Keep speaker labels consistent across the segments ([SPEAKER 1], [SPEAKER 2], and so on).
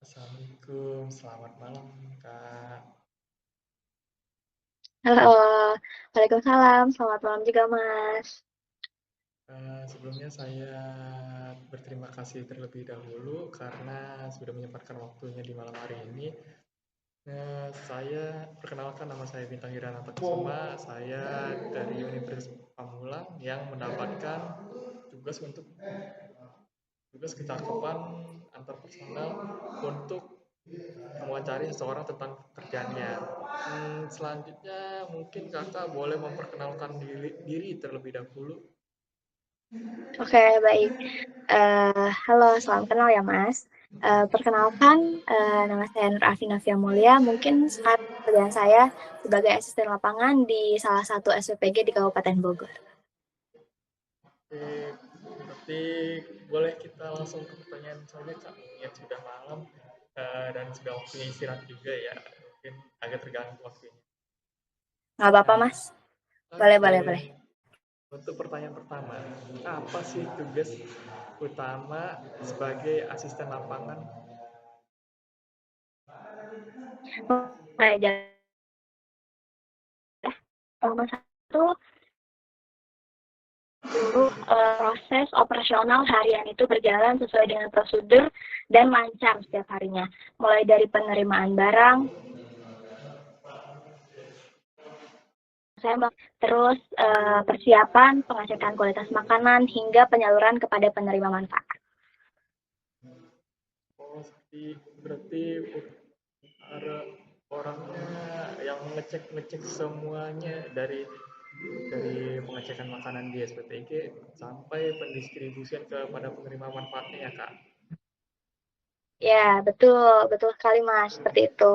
[SPEAKER 1] Assalamualaikum, selamat malam Kak.
[SPEAKER 2] Halo, Waalaikumsalam, selamat malam juga Mas.
[SPEAKER 1] Sebelumnya saya berterima kasih terlebih dahulu karena sudah menyempatkan waktunya di malam hari ini. Saya perkenalkan, nama saya Bintang Hiranata Kusuma. Saya dari Universitas Pamulang yang mendapatkan tugas untuk tugas kecakapan antar personal untuk mewawancari seseorang tentang pekerjaannya. Selanjutnya mungkin kakak boleh memperkenalkan diri terlebih dahulu.
[SPEAKER 2] Oke, baik. Halo, salam kenal ya Mas. Perkenalkan, nama saya Nur Afinavia Mulia. Mungkin sekarang pekerjaan saya sebagai asisten lapangan di salah satu SPPG di Kabupaten Bogor.
[SPEAKER 1] Oke, berarti boleh kita langsung ke pertanyaan saja kak. Ya sudah malam dan sudah waktunya istirahat juga ya. Mungkin agak terganggu waktunya.
[SPEAKER 2] Nggak apa-apa
[SPEAKER 1] Nah,
[SPEAKER 2] Mas? Boleh,
[SPEAKER 1] oke.
[SPEAKER 2] boleh, boleh.
[SPEAKER 1] Untuk pertanyaan pertama, apa sih tugas utama sebagai asisten lapangan?
[SPEAKER 2] Oke, jadi nomor satu, proses operasional harian itu berjalan sesuai dengan prosedur dan lancar setiap harinya. Mulai dari penerimaan barang, terus persiapan pengecekan kualitas makanan hingga penyaluran kepada penerima manfaat.
[SPEAKER 1] Oh, berarti ada orangnya yang ngecek ngecek semuanya dari pengecekan makanan di SPPG sampai pendistribusian kepada penerima manfaatnya ya kak.
[SPEAKER 2] Ya, betul, betul sekali Mas, seperti itu.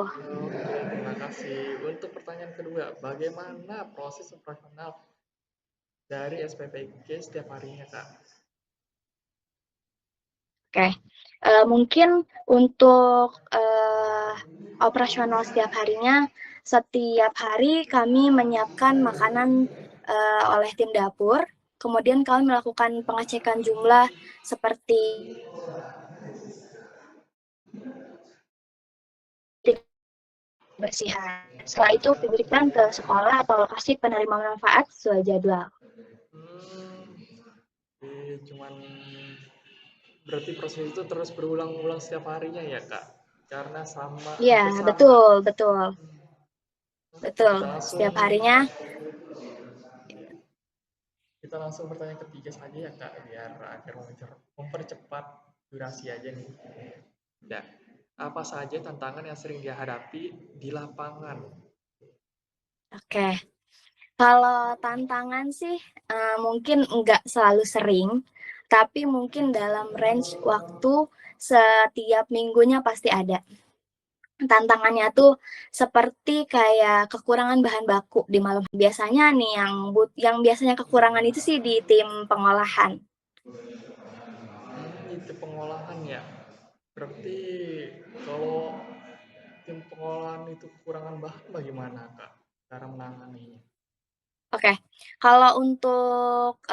[SPEAKER 1] Oke, terima kasih. Untuk pertanyaan kedua, bagaimana proses operasional dari SPPG setiap harinya kak?
[SPEAKER 2] Oke, mungkin untuk operasional setiap harinya, setiap hari kami menyiapkan makanan oleh tim dapur, kemudian kami melakukan pengecekan jumlah seperti kebersihan. Setelah itu diberikan ke sekolah atau lokasi penerima manfaat sesuai jadwal.
[SPEAKER 1] Cuman berarti proses itu terus berulang-ulang setiap harinya ya kak? Karena
[SPEAKER 2] Iya,
[SPEAKER 1] hampir sama.
[SPEAKER 2] betul, betul,
[SPEAKER 1] Oke,
[SPEAKER 2] betul. Setiap harinya,
[SPEAKER 1] kita langsung pertanyaan ketiga saja ya kak, biar agar mempercepat durasi aja nih. Ya, apa saja tantangan yang sering dihadapi di lapangan?
[SPEAKER 2] oke. Kalau tantangan sih mungkin nggak selalu sering, tapi mungkin dalam range waktu setiap minggunya pasti ada. Tantangannya tuh seperti kayak kekurangan bahan baku di malam. Biasanya nih yang biasanya kekurangan itu sih di tim pengolahan.
[SPEAKER 1] Itu pengolahan ya. Berarti kalau tim pengolahan itu kekurangan bahan bagaimana kak? Cara menanganinya?
[SPEAKER 2] Oke, kalau untuk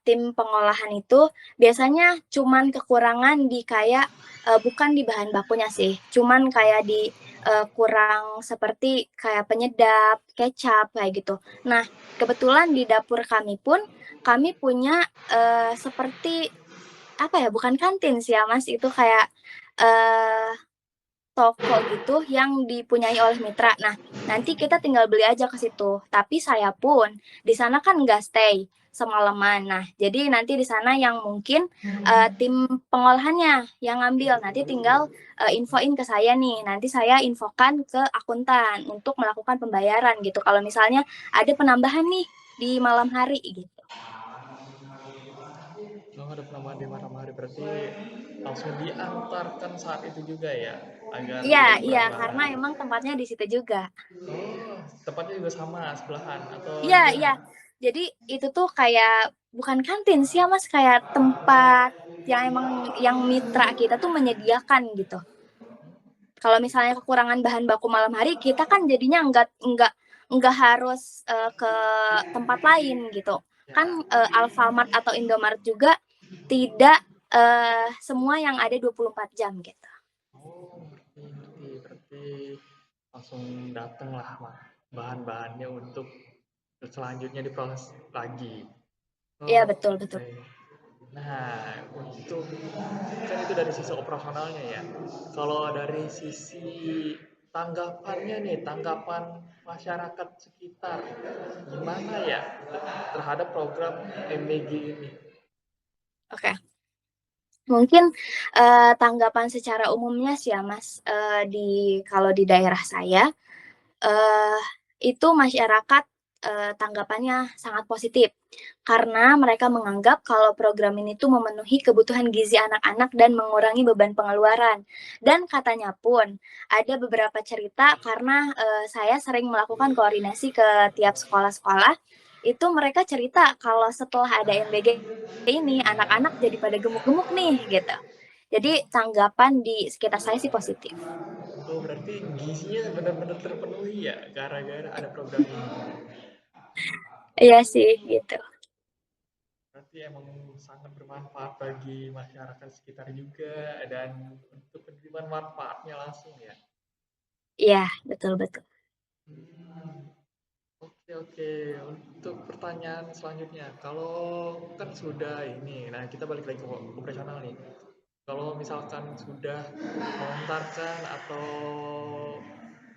[SPEAKER 2] tim pengolahan itu biasanya cuman kekurangan di kayak bukan di bahan bakunya sih, cuman kayak di kurang seperti kayak penyedap, kecap kayak gitu. Nah, kebetulan di dapur kami pun kami punya seperti apa ya? Bukan kantin sih ya Mas, itu kayak eh, toko gitu yang dipunyai oleh mitra. Nah, nanti kita tinggal beli aja ke situ. Tapi saya pun di sana kan nggak stay semalaman. Nah, jadi nanti di sana yang mungkin tim pengolahannya yang ngambil. Nanti tinggal infoin ke saya nih. Nanti saya infokan ke akuntan untuk melakukan pembayaran gitu. Kalau misalnya ada penambahan nih di malam hari gitu.
[SPEAKER 1] Oh, ada penambahan di malam hari, berarti langsung diantarkan saat itu juga ya, agar
[SPEAKER 2] Iya,
[SPEAKER 1] tidak
[SPEAKER 2] iya,
[SPEAKER 1] kurang
[SPEAKER 2] karena
[SPEAKER 1] bahan.
[SPEAKER 2] emang tempatnya di situ juga.
[SPEAKER 1] Oh, tempatnya juga sama sebelahan atau
[SPEAKER 2] Iya, iya.
[SPEAKER 1] gimana?
[SPEAKER 2] Jadi itu tuh kayak bukan kantin sih ya Mas, kayak tempat yang emang yang mitra kita tuh menyediakan gitu. Kalau misalnya kekurangan bahan baku malam hari, kita kan jadinya nggak harus ke tempat lain gitu. Kan
[SPEAKER 1] Ya.
[SPEAKER 2] Alfamart atau Indomaret juga tidak semua yang ada 24 jam gitu.
[SPEAKER 1] Oh, ngerti, ngerti. Berarti langsung datang lah bahan-bahannya untuk selanjutnya diproses lagi.
[SPEAKER 2] Iya,
[SPEAKER 1] Oh,
[SPEAKER 2] betul betul.
[SPEAKER 1] oke. Nah, untuk kan itu dari sisi operasionalnya ya. Kalau dari sisi tanggapannya nih, tanggapan masyarakat sekitar, gimana ya terhadap program MBG ini?
[SPEAKER 2] Oke. Mungkin, tanggapan secara umumnya sih ya Mas, kalau di daerah saya, eee, itu masyarakat, tanggapannya sangat positif. Karena mereka menganggap kalau program ini tuh memenuhi kebutuhan gizi anak-anak dan mengurangi beban pengeluaran. Dan katanya pun, ada beberapa cerita karena, saya sering melakukan koordinasi ke tiap sekolah-sekolah, itu mereka cerita kalau setelah ada MBG ini, anak-anak jadi pada gemuk-gemuk nih, gitu. Jadi tanggapan di sekitar saya sih positif.
[SPEAKER 1] Oh, berarti gizinya benar-benar terpenuhi ya gara-gara ada program ini.
[SPEAKER 2] Iya sih, gitu.
[SPEAKER 1] Berarti emang sangat bermanfaat bagi masyarakat sekitar juga dan untuk penerimaan manfaatnya langsung ya.
[SPEAKER 2] Iya, betul betul.
[SPEAKER 1] Hmm, oke oke. Untuk pertanyaan selanjutnya, kalau kan sudah ini, nah kita balik lagi ke operasional nih. Kalau misalkan sudah melontarkan atau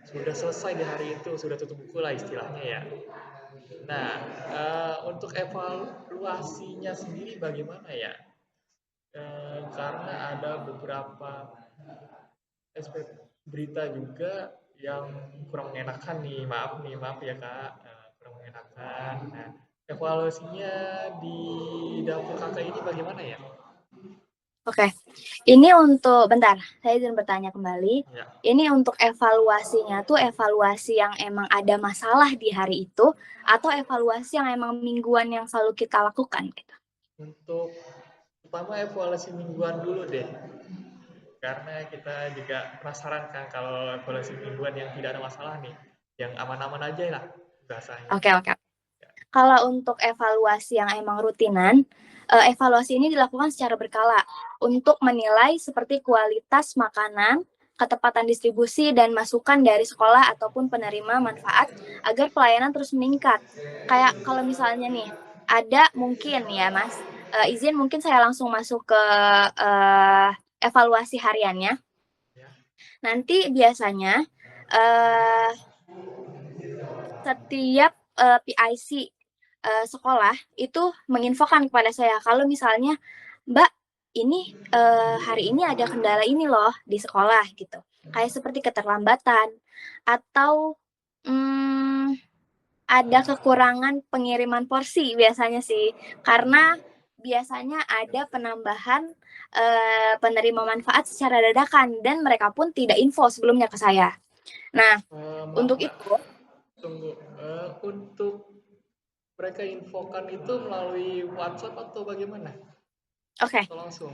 [SPEAKER 1] sudah selesai di hari itu, sudah tutup buku lah istilahnya ya. Nah, untuk evaluasinya sendiri bagaimana ya? Karena ada beberapa berita juga yang kurang mengenakan nih, maaf ya Kak, kurang mengenakan. Nah, evaluasinya di dapur Kakak ini bagaimana ya?
[SPEAKER 2] Oke, ini untuk bentar, saya izin bertanya kembali.
[SPEAKER 1] Ya,
[SPEAKER 2] Ini untuk evaluasinya tuh evaluasi yang emang ada masalah di hari itu atau evaluasi yang emang mingguan yang selalu kita lakukan gitu?
[SPEAKER 1] untuk pertama evaluasi mingguan dulu deh, karena kita juga penasaran kan kalau evaluasi mingguan yang tidak ada masalah nih, yang aman-aman aja lah bahasanya.
[SPEAKER 2] Oke oke. Kalau untuk evaluasi yang emang rutinan, evaluasi ini dilakukan secara berkala untuk menilai seperti kualitas makanan, ketepatan distribusi, dan masukan dari sekolah ataupun penerima manfaat agar pelayanan terus meningkat. Kayak kalau misalnya nih, ada mungkin ya Mas, izin mungkin saya langsung masuk ke evaluasi hariannya.
[SPEAKER 1] Ya.
[SPEAKER 2] Nanti biasanya setiap PIC sekolah itu menginfokan kepada saya kalau misalnya, Mbak, ini hari ini ada kendala ini loh di sekolah gitu. Kayak seperti keterlambatan atau hmm, ada kekurangan pengiriman porsi biasanya sih. Karena biasanya ada penambahan penerima manfaat secara dadakan dan mereka pun tidak info sebelumnya ke saya. Nah,
[SPEAKER 1] Maaf
[SPEAKER 2] untuk
[SPEAKER 1] Mbak,
[SPEAKER 2] itu,
[SPEAKER 1] tunggu. Untuk mereka infokan itu melalui WhatsApp atau bagaimana?
[SPEAKER 2] oke, okay,
[SPEAKER 1] Atau langsung?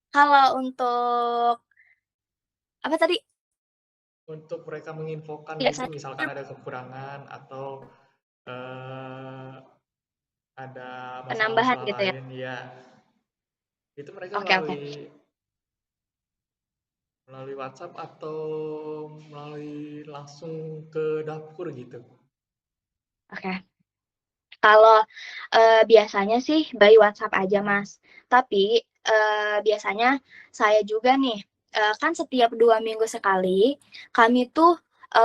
[SPEAKER 2] kalau untuk apa tadi?
[SPEAKER 1] Untuk mereka menginfokan gitu,
[SPEAKER 2] Biasanya
[SPEAKER 1] misalkan ada kekurangan atau eh, ada
[SPEAKER 2] penambahan
[SPEAKER 1] masalah-masalah
[SPEAKER 2] gitu ya?
[SPEAKER 1] lain, ya itu mereka
[SPEAKER 2] Oke, oke.
[SPEAKER 1] melalui melalui WhatsApp atau melalui langsung ke dapur gitu.
[SPEAKER 2] Oke. Kalau biasanya sih by WhatsApp aja, Mas. Tapi biasanya saya juga nih, kan setiap 2 minggu sekali kami tuh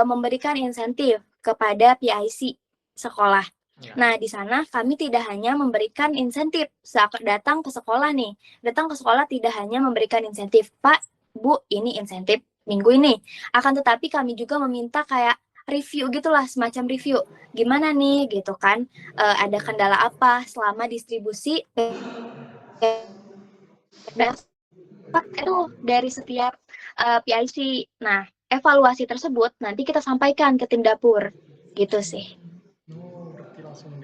[SPEAKER 2] memberikan insentif kepada PIC sekolah.
[SPEAKER 1] Ya.
[SPEAKER 2] Nah, di sana kami tidak hanya memberikan insentif saat datang ke sekolah nih. Datang ke sekolah tidak hanya memberikan insentif, Pak, Bu, ini insentif minggu ini. Akan tetapi kami juga meminta kayak review gitulah, semacam review. Gimana nih gitu kan, ada kendala apa selama distribusi itu dari setiap PIC. Nah, evaluasi tersebut nanti kita sampaikan ke tim dapur, gitu sih.
[SPEAKER 1] Oh, berarti langsung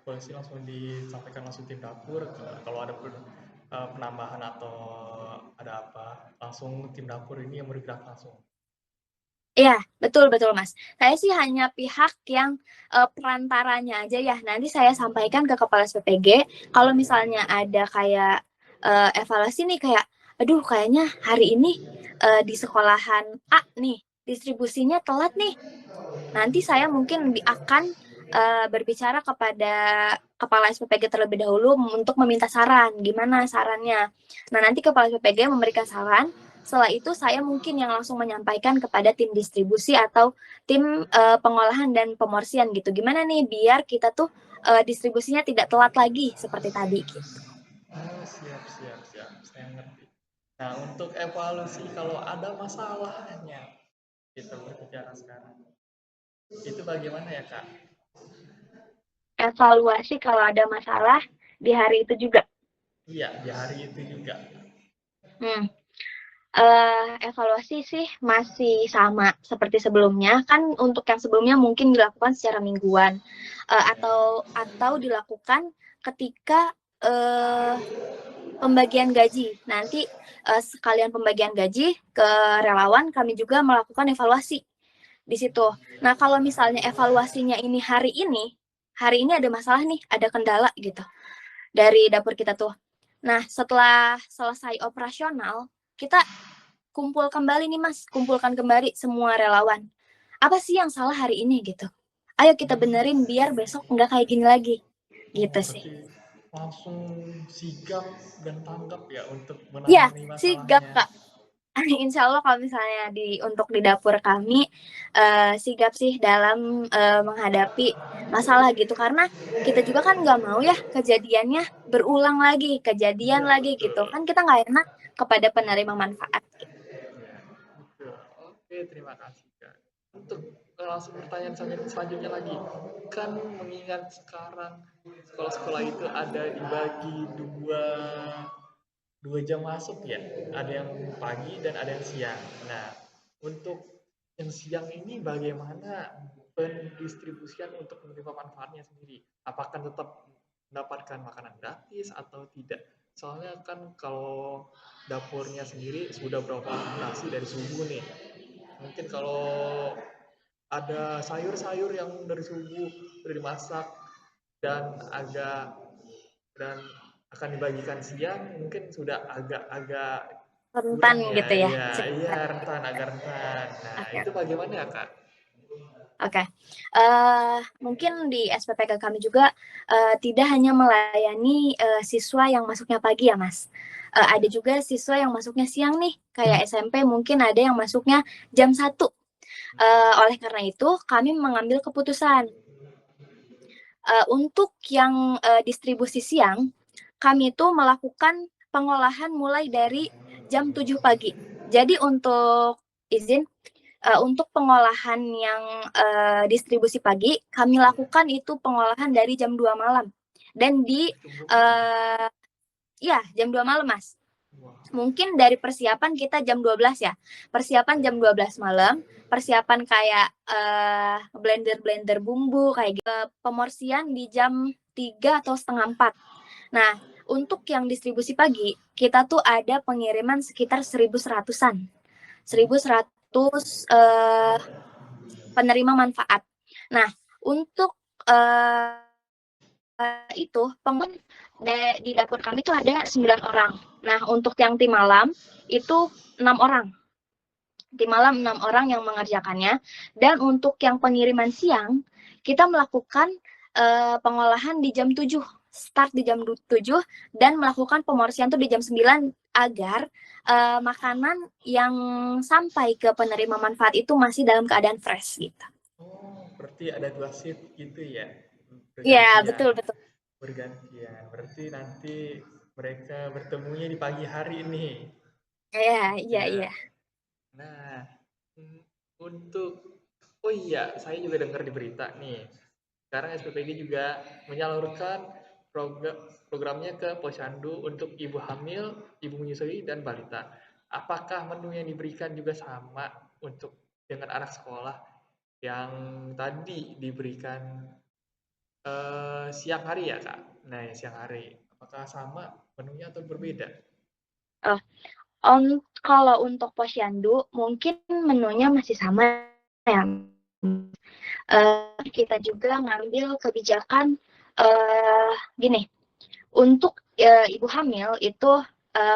[SPEAKER 1] polisi langsung disampaikan langsung tim dapur kalau ada penambahan atau ada apa, langsung tim dapur ini yang bergerak langsung.
[SPEAKER 2] Iya, betul betul Mas. Saya sih hanya pihak yang perantaranya aja ya. Nanti saya sampaikan ke kepala SPPG kalau misalnya ada kayak evaluasi nih kayak, aduh kayaknya hari ini di sekolahan A nih, distribusinya telat nih. Nanti saya mungkin akan berbicara kepada kepala SPPG terlebih dahulu untuk meminta saran, gimana sarannya. Nah, nanti kepala SPPG memberikan saran, setelah itu saya mungkin yang langsung menyampaikan kepada tim distribusi atau tim pengolahan dan pemorsian gitu. Gimana nih biar kita tuh distribusinya tidak telat lagi seperti tadi gitu.
[SPEAKER 1] Oh, siap, siap, siap. Saya ngerti. Nah, untuk evaluasi kalau ada masalahnya, kita berbicara sekarang. Itu bagaimana ya, Kak?
[SPEAKER 2] Evaluasi kalau ada masalah di hari itu juga.
[SPEAKER 1] Iya, di hari itu juga.
[SPEAKER 2] Hmm. Evaluasi sih masih sama seperti sebelumnya. Kan untuk yang sebelumnya mungkin dilakukan secara mingguan atau dilakukan ketika pembagian gaji. Nanti sekalian pembagian gaji ke relawan kami juga melakukan evaluasi di situ. Nah, kalau misalnya evaluasinya ini hari ini ada masalah nih, ada kendala gitu dari dapur kita tuh. Nah, setelah selesai operasional, kita kumpul kembali nih Mas, kumpulkan kembali semua relawan. Apa sih yang salah hari ini gitu? Ayo kita benerin biar besok nggak kayak gini lagi.
[SPEAKER 1] Oh,
[SPEAKER 2] Gitu sih.
[SPEAKER 1] berarti langsung sigap dan tanggap ya untuk
[SPEAKER 2] Ya,
[SPEAKER 1] menangani
[SPEAKER 2] sigap
[SPEAKER 1] masalahnya.
[SPEAKER 2] Kak. Insya Allah kalau misalnya untuk di dapur kami sigap sih dalam menghadapi masalah gitu karena kita juga kan nggak mau ya kejadiannya berulang lagi, kejadian
[SPEAKER 1] Iya,
[SPEAKER 2] lagi gitu
[SPEAKER 1] betul.
[SPEAKER 2] kan kita nggak enak kepada penerima manfaat.
[SPEAKER 1] Iya, betul. Oke, terima kasih, Kak. Untuk langsung pertanyaan selanjutnya lagi. Kan mengingat sekarang sekolah-sekolah itu ada dibagi dua jam masuk ya. Ada yang pagi dan ada yang siang. Nah, untuk yang siang ini bagaimana pendistribusian untuk menerima manfaatnya sendiri? Apakah tetap mendapatkan makanan gratis atau tidak? Soalnya kan kalau dapurnya sendiri sudah beroperasi dari subuh nih. Mungkin kalau ada sayur-sayur yang dari subuh sudah dimasak dan agak dan akan dibagikan siang mungkin sudah agak-agak
[SPEAKER 2] Rentan
[SPEAKER 1] kurang ya,
[SPEAKER 2] gitu ya.
[SPEAKER 1] iya iya rentan agak rentan. Nah
[SPEAKER 2] Oke.
[SPEAKER 1] itu bagaimana ya kak?
[SPEAKER 2] Oke, mungkin di SPPK kami juga tidak hanya melayani siswa yang masuknya pagi ya, Mas. Ada juga siswa yang masuknya siang nih, kayak SMP mungkin ada yang masuknya jam 1. Oleh karena itu, kami mengambil keputusan untuk yang distribusi siang, kami itu melakukan pengolahan mulai dari jam 7 pagi. Jadi untuk izin untuk pengolahan yang distribusi pagi, kami lakukan itu pengolahan dari jam 2 malam. Dan uh, ya jam 2 malam, Mas. Mungkin dari persiapan kita jam 12 ya. Persiapan jam 12 malam, persiapan kayak blender-blender bumbu kayak gitu. Pemorsian di jam 3 atau setengah 4. Nah, untuk yang distribusi pagi, kita tuh ada pengiriman sekitar 1.100-an. 1.100 penerima manfaat. Nah, untuk itu penghuni di dapur kami itu ada 9 orang. Nah, untuk yang tim malam itu 6 orang. Tim malam 6 orang yang mengerjakannya. Dan untuk yang pengiriman siang, kita melakukan pengolahan di jam 7. Start di jam 7 dan melakukan pemorsian tuh di jam 9 agar makanan yang sampai ke penerima manfaat itu masih dalam keadaan fresh gitu.
[SPEAKER 1] Oh berarti ada dua shift gitu ya
[SPEAKER 2] Iya,
[SPEAKER 1] bergantian
[SPEAKER 2] betul betul.
[SPEAKER 1] bergantian. Berarti nanti mereka bertemunya di pagi hari ini.
[SPEAKER 2] Iya, iya,
[SPEAKER 1] Ya.
[SPEAKER 2] iya.
[SPEAKER 1] Nah, untuk oh iya, saya juga dengar di berita nih. Sekarang SPPG juga menyalurkan programnya ke posyandu untuk ibu hamil, ibu menyusui dan balita. Apakah menu yang diberikan juga sama untuk dengan anak sekolah yang tadi diberikan siang hari ya, Kak? Nah, ya, siang hari. Apakah sama menunya atau berbeda?
[SPEAKER 2] Oh, kalau untuk posyandu mungkin menunya masih sama ya. Kita juga ngambil kebijakan gini, untuk ibu hamil itu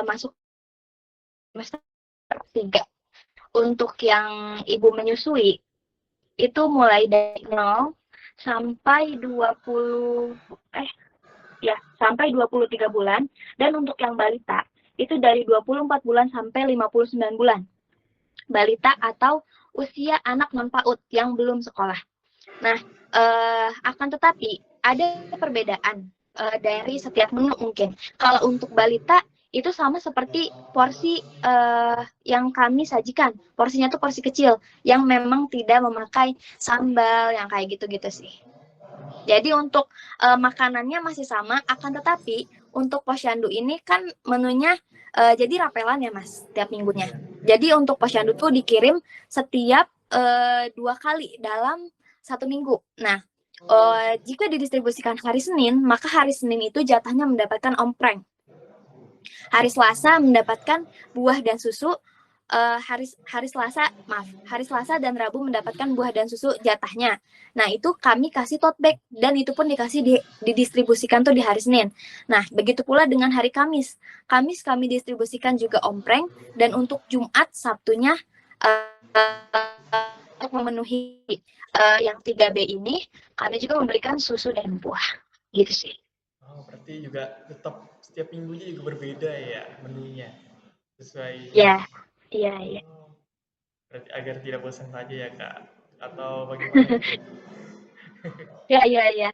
[SPEAKER 2] masuk semester 3. untuk yang ibu menyusui itu mulai dari 0 sampai 20 sampai 23 bulan, dan untuk yang balita itu dari 24 bulan sampai 59 bulan. Balita atau usia anak non PAUD yang belum sekolah. Nah, akan tetapi ada perbedaan dari setiap menu mungkin. Kalau untuk balita itu sama seperti porsi yang kami sajikan. Porsinya tuh porsi kecil yang memang tidak memakai sambal yang kayak gitu-gitu sih. Jadi untuk makanannya masih sama, akan tetapi untuk posyandu ini kan menunya jadi rapelan ya Mas, setiap minggunya. Jadi untuk posyandu tuh dikirim setiap 2 kali dalam 1 minggu. Nah, jika didistribusikan hari Senin, maka hari Senin itu jatahnya mendapatkan ompreng. Hari Selasa mendapatkan buah dan susu. Hari Selasa dan Rabu mendapatkan buah dan susu jatahnya. Nah itu kami kasih tote bag dan itu pun didistribusikan tuh di hari Senin. Nah begitu pula dengan hari Kamis. Kamis kami distribusikan juga ompreng, dan untuk Jumat Sabtunya untuk memenuhi yang 3B ini kami juga memberikan susu dan buah gitu sih.
[SPEAKER 1] Oh, berarti juga tetap setiap minggunya juga berbeda ya menunya sesuai.
[SPEAKER 2] Ya, iya, iya.
[SPEAKER 1] Oh, berarti agar tidak bosan saja ya Kak, atau bagaimana itu?
[SPEAKER 2] Ya, iya, iya.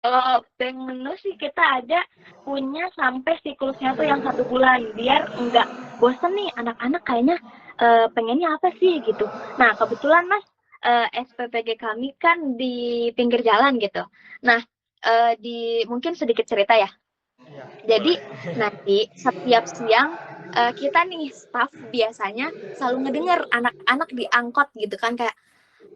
[SPEAKER 2] Kalau bank menu sih kita ada punya sampai siklusnya tuh yang 1 bulan, biar nggak bosen nih anak-anak kayaknya pengennya apa sih gitu. Nah kebetulan Mas, SPPG kami kan di pinggir jalan gitu. Nah mungkin sedikit cerita ya.
[SPEAKER 1] Iya,
[SPEAKER 2] Jadi
[SPEAKER 1] boleh.
[SPEAKER 2] nanti setiap siang kita nih staff biasanya selalu ngedenger anak-anak di angkot gitu kan kayak,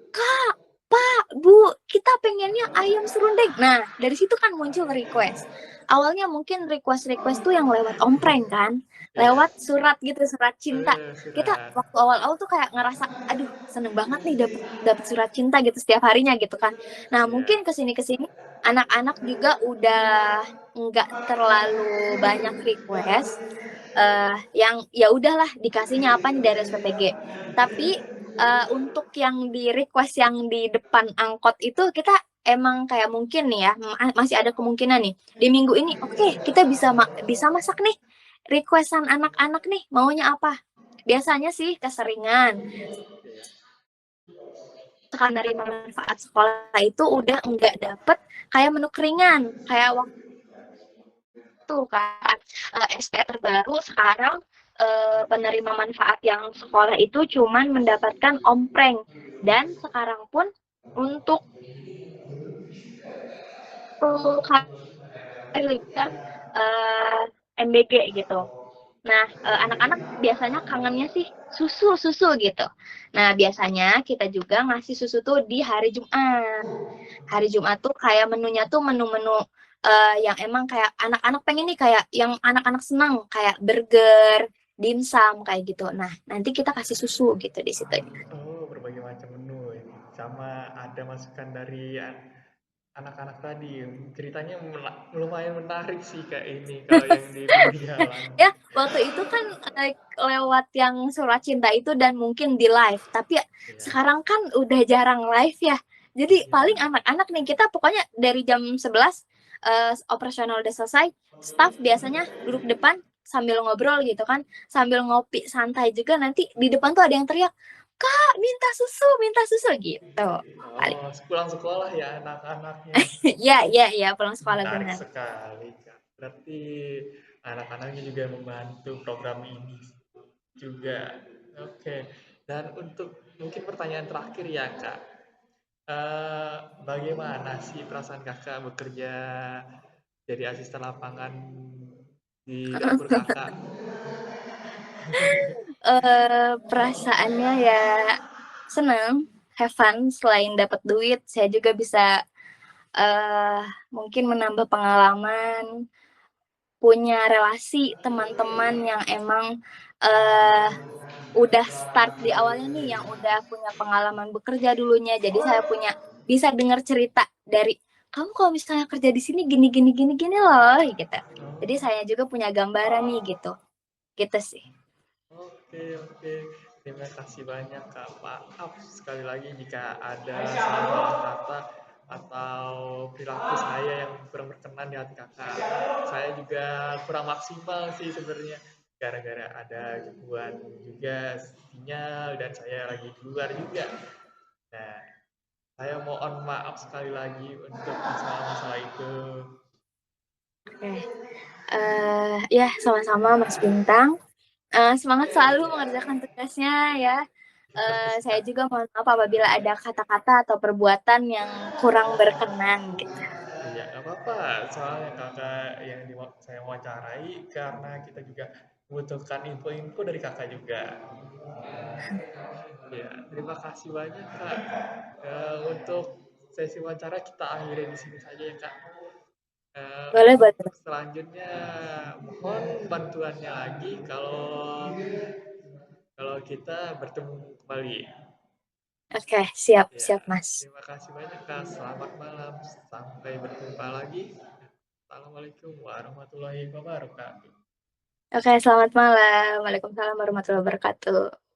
[SPEAKER 2] Kak, Pak, Bu, kita pengennya ayam serundeng. Nah, dari situ kan muncul request. Awalnya mungkin request-request tuh yang lewat ompreng kan,
[SPEAKER 1] Iya.
[SPEAKER 2] lewat surat gitu, surat cinta. Kita
[SPEAKER 1] Surat.
[SPEAKER 2] waktu awal-awal tuh kayak ngerasa, aduh, seneng banget nih dapet surat cinta gitu setiap harinya gitu kan. Nah,
[SPEAKER 1] Iya.
[SPEAKER 2] mungkin kesini-kesini anak-anak juga udah nggak terlalu banyak request, yang ya udahlah dikasihnya apa nih dari SPPG. Tapi untuk yang di request yang di depan angkot itu kita emang kayak mungkin nih ya, masih ada kemungkinan nih di minggu ini oke kita bisa masak nih requestan anak-anak nih maunya apa. Biasanya sih keseringan sekarang dari manfaat sekolah itu udah enggak dapet kayak menu keringan kayak waktu kan SPE terbaru sekarang penerima manfaat yang sekolah itu cuman mendapatkan ompreng, dan sekarang pun untuk kali liburan MBG gitu. Nah, anak-anak biasanya kangennya sih susu gitu. Nah, biasanya kita juga ngasih susu tuh di hari Jumat. Hari Jumat tuh kayak menunya tuh menu-menu yang emang kayak anak-anak pengen nih, kayak yang anak-anak senang kayak burger, dimsum kayak gitu. Nah, nanti kita kasih susu gitu di situ.
[SPEAKER 1] Oh, berbagai macam menu ini. Sama ada masukan dari anak-anak tadi. Ceritanya lumayan menarik sih Kak ini kalau yang di pinggir jalan.
[SPEAKER 2] Ya, waktu itu kan lewat yang surat cinta itu dan mungkin di live. Tapi
[SPEAKER 1] Iya.
[SPEAKER 2] sekarang kan udah jarang live ya. Jadi
[SPEAKER 1] Iya.
[SPEAKER 2] paling anak-anak nih kita pokoknya dari jam 11 operasional udah selesai, staff biasanya duduk depan sambil ngobrol gitu kan, sambil ngopi santai juga, nanti di depan tuh ada yang teriak, "Kak, minta susu" gitu. Paling.
[SPEAKER 1] Oh, pulang sekolah ya anak-anaknya.
[SPEAKER 2] Iya, pulang sekolah
[SPEAKER 1] Menarik
[SPEAKER 2] benar.
[SPEAKER 1] sekali, Kak. Berarti anak-anaknya juga membantu program ini juga. Oke. Dan untuk mungkin pertanyaan terakhir ya, Kak. Bagaimana sih perasaan Kakak bekerja jadi asisten lapangan di dapur Kakak?
[SPEAKER 2] Perasaannya ya seneng, have fun, selain dapat duit, saya juga bisa mungkin menambah pengalaman, punya relasi teman-teman yang emang udah start di awalnya nih, yang udah punya pengalaman bekerja dulunya. Jadi saya bisa dengar cerita dari kamu kalau misalnya kerja di sini gini gini gini gini loh gitu. Jadi saya juga punya gambaran nih gitu. Gitu sih.
[SPEAKER 1] Oke, oke. Terima kasih banyak Kak. Maaf sekali lagi jika ada salah kata atau perilaku saya yang kurang berkenan di hati Kakak. Saya juga kurang maksimal sih sebenarnya gara-gara ada gangguan juga sinyal dan saya lagi di luar juga. Nah, saya mohon maaf sekali lagi untuk masalah-masalah itu.
[SPEAKER 2] Oke. Ya, sama-sama Mas Bintang. Semangat selalu mengerjakan tugasnya ya. Saya juga mohon maaf apabila ada kata-kata atau perbuatan yang kurang berkenan gitu.
[SPEAKER 1] Iya, nggak apa-apa. Soalnya kakak yang saya wawancarai karena kita juga membutuhkan info-info dari kakak juga. Ya, terima kasih banyak kak. Untuk sesi wawancara kita akhiri di sini saja ya kak.
[SPEAKER 2] Boleh,
[SPEAKER 1] Untuk
[SPEAKER 2] boleh.
[SPEAKER 1] selanjutnya mohon bantuannya lagi kalau kalau kita bertemu kembali.
[SPEAKER 2] Oke, siap,
[SPEAKER 1] Ya,
[SPEAKER 2] siap Mas.
[SPEAKER 1] terima kasih banyak kak. Selamat malam. Sampai berjumpa lagi. Assalamualaikum warahmatullahi wabarakatuh.
[SPEAKER 2] Oke, selamat malam. Waalaikumsalam warahmatullahi wabarakatuh.